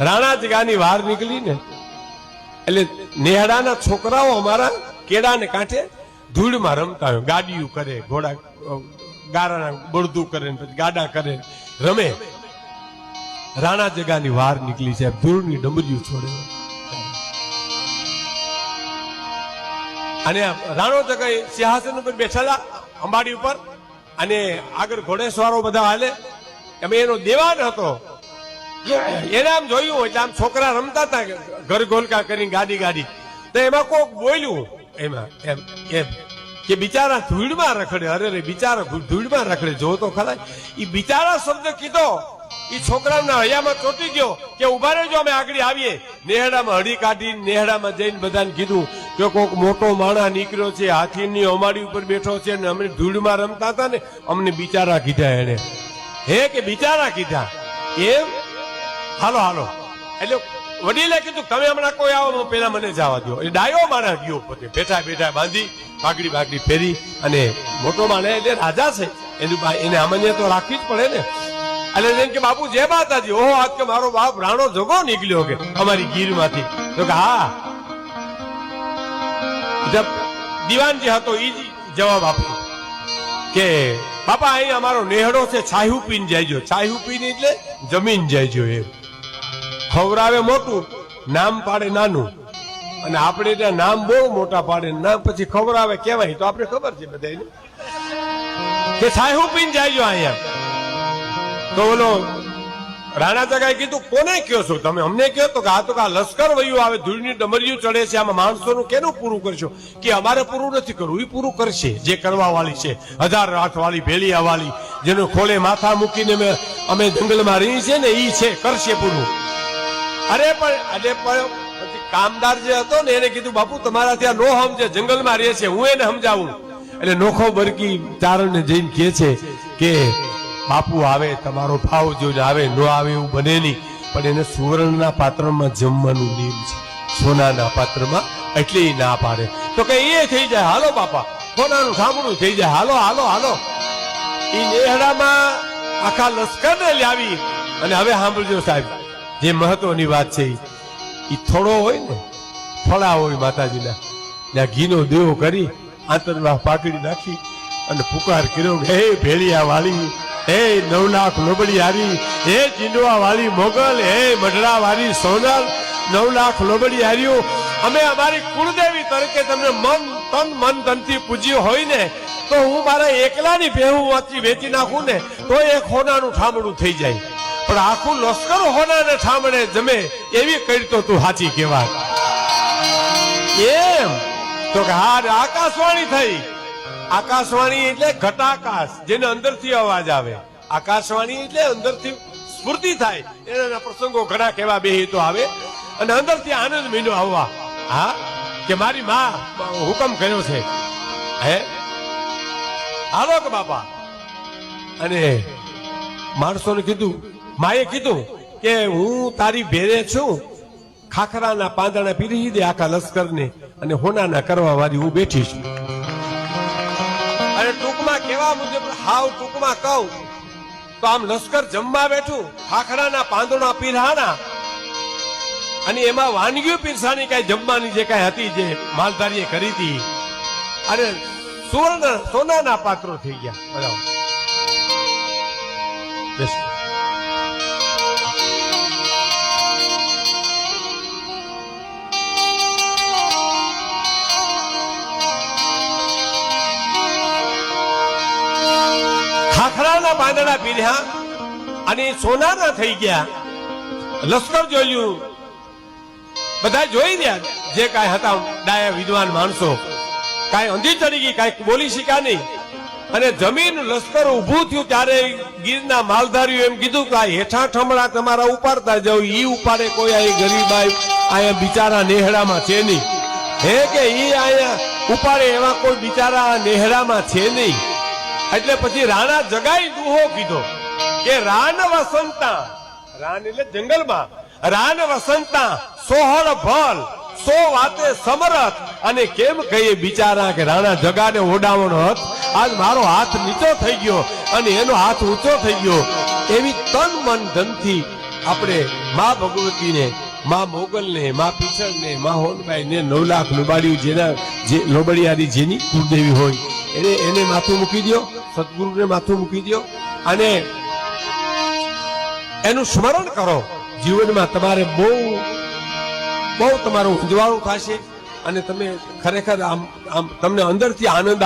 રાણા જગાની વાર નીકળી ને એટલે નેહડાના છોકરાઓ અમારા કેળાને કાંઠે ધૂળમાં રમતા હોય, ગાડીયું કરે, ઘોડા ગારાના બળદું કરે, પછી ગાડા કરે, રમે. રાણા જગાની વાર નીકળી છે, ધૂળની ડમરીયું છોડે. અને રાણો જગા સિંહાસન ઉપર બેઠેલા અંબાડી ઉપર, અને આગળ ઘોડેસવારો બધા હાલે. અમે એનો દેવાન હતો, એને આમ જોયું એટલે આમ છોકરા રમતા હતા ઘર ગોલકા કરીને ગાડી, તો એમાં કોક બોલ્યું એમાં એમ કે બિચારા ધૂળમાં રખડે. અરે બિચારા ધૂળમાં રખડે, જો તો ખરા. એ બિચારા શબ્દ કીધો, એ છોકરાના હૈયામાં ચોંટી ગયો કે ઉભા રહેજો, અમે આગળ આવીએ. નેહડામાં હળી કાઢી, નેહડામાં જઈને બધાને કીધું કે કોક મોટો માણસ નીકળ્યો છે, હાથીની અમાડી ઉપર બેઠો છે, ને અમે ધૂળમાં રમતા હતા ને, અમને બિચારા કીધા એને. હે કે બિચારા કીધા એમ? હાલો હાલો. એટલે વડીલે કીધું તમે હમણાં કોઈ આવો, પેલા મને જવા દો. એ ડાયો માણસ ગયો, પોતે બેઠા બાંધી, પાઘડી ફેરી. અને મોટો માણસ એટલે રાજા છે, એને અમને તો રાખવી જ પડે ને. એટલે જેમ કે બાપુ જય માતાજી. ઓહો, આજ કે મારો બાપ રાણો જગો નીકળ્યો કે અમારી ગીર માંથી. તો કે હા. દીવાન જે હતો એ જવાબ આપ્યો કે બાપા અહીં અમારો નેહડો છે, છાહ્યું પીને જાયજો. છાહ્યું પીને એટલે જમીન જાયજો. એમ ખવરાવે મોટું, નામ પાડે નાનું. અને આપણે ત્યાં નામ બહુ મોટા પાડે, નામ પછી ખવરાવે કેવાય. તો આપણે ખબર છે બધાને કે છાહ્યું પીને જાયજો અહીંયા. તો બોલો રાણા જગાએ કીધું કોને કયો છો તમે? અમને કયો. તો આ તો આ લશ્કર વયું આવે, ધૂળની ડમરીયું ચડે છે, આમાં માણસોનું કેનું પૂરું કરશો? કે અમારે પૂરું નથી કરવું, એ પૂરું કરશે જે કરવા વાળી છે. 1000 હાથ વાળી, ભેલિયા વાળી, જેનું ખોલે માથા મૂકીને અમે જંગલમાં રહી છે ને, ઈ છે, કરશે પૂરું. અરે પણ પછી કામદાર જે હતો ને એને કીધું બાપુ તમારા ત્યાં નો સમજે, જંગલમાં રહે છે, હું એને સમજાવું. એટલે નોખો બરકી ચારણને જઈને કહે છે કે બાપુ આવે, તમારો ભાવ જોઈને આવે, નો આવે એવું બને નહીં. પણ એને સુવર્ણના પાત્રમાં જમવાનું નિયમ છે, સોનાના પાત્રમાં, એટલે એ ના પાડે. તો કે એ થઈ જાય, હાલો બાપા, સોનાનું ઠામણું થઈ જાય, હાલો હાલો હાલો. એ નેહડામાં આખા લશ્કરને લાવી. અને હવે સાંભળજો સાહેબ, જે મહત્વની વાત છે, એ થોડો હોય ને, થોડા હોય માતાજીના, ત્યાં ઘીનો દેવો કરી આંતરમાં પાકડી નાખી અને પુકાર કર્યો, હે ભેળિયા વાળી, હે 9 લાખ લોબડી હારી, હે ચીંડવા વાળી મોગલ, હે મઢડા વાળી સોનલ, 9 લાખ લોબડી હાર્યો, અમે અમારી કુળદેવી તરીકે તમને મન ધનથી પૂજ્યું હોય ને, તો હું મારા એકલાની ભેહું વેચી નાખું ને તો એ હોનાનું ઠામણું થઈ જાય. પણ આખું લશ્કર હોનાને ઠામણે જમે એવી કરી તો તું સાચી કહેવાય. એમ તો કે હા, આકાશવાણી થઈ. આકાશવાણી એટલે ઘટાકાશ, જેને અંદરથી અવાજ આવે. આકાશવાણી એટલે અંદરથી સ્ફૂર્તિ થાય. એના પ્રસંગો ઘણા કેવા બે તો આવે, અને અંદરથી આનંદ મીંડો આવવા. હા, કે મારી માં હુકમ કર્યો છે, હે હાલો કે બાપા. અને માણસોને કીધું, માએ કીધું કે હું તારી ભેરે છું, ખાખરાના પાંદડા પીરી દે આખા લશ્કરને, અને હોનાના કરવા વાળી હું બેઠી છું. અને ટૂંકમાં કેવા મુજબ, હાવ ટૂંકમાં કહું તો આમ લશ્કર જમવા બેઠું, ખાખરાના પાંદડા પીરહાના, અને એમાં વાનગીઓ પીરસાની કઈ જમવાની જે કઈ હતી, જે માલધારીએ કરી હતી, અને સોનાના પાત્રો થઈ ગયા. બરાબર. ખાખરાના પાંદડા પીર્યા અને સોનાના થઈ ગયા. લશ્કર જોયું, બધા જોઈ રહ્યા, જે કાંઈ હતા ડાયા વિદ્વાન માણસો, કાંઈ અંધી ચડી ગઈ, કાંઈ બોલી શીખ્યા નહીં. અને જમીન લશ્કર ઉભું થયું ત્યારે ગીરના માલધારીઓ એમ કીધું કે આ હેઠા ઠમડા તમારા ઉપાડતા જાવ. ઈ ઉપાડે કોઈ આ ગરીબાઈ અહીંયા બિચારા નેહડામાં છે નહીં. હે કે ઈ અહીંયા ઉપાડે એવા કોઈ બિચારા નેહડામાં છે નહીં. એટલે પછી રાણા જગાઈ દુહો કીધો કે રાન વસંતા, રાન એટલે જંગલમાં, રાન વસંતા સોહળ ભલ, 100 વાતે સમરથ. અને કેમ કહીએ બિચારા કે રાણા જગાને ઓડાવવાનો હત, આજ મારો હાથ નીચો થઈ ગયો અને એનો હાથ ઊંચો થઈ ગયો. એવી તન મન ધનથી આપણે મા ભગવતીને, મા મોગલને, મા પીછળને, મા હોનબાઈને 9 લાખ લોબાડિયું જેના જે લોબડિયારી જેની કુળદેવી હોય એને માથું મૂકી દો, સદગુરુને માથું મૂકી દો અને એનું સ્મરણ કરો. જીવનમાં તમારે બહુ તમારું ઉજવાળું થશે અને તમે ખરેખર આમ તમને અંદરથી આનંદ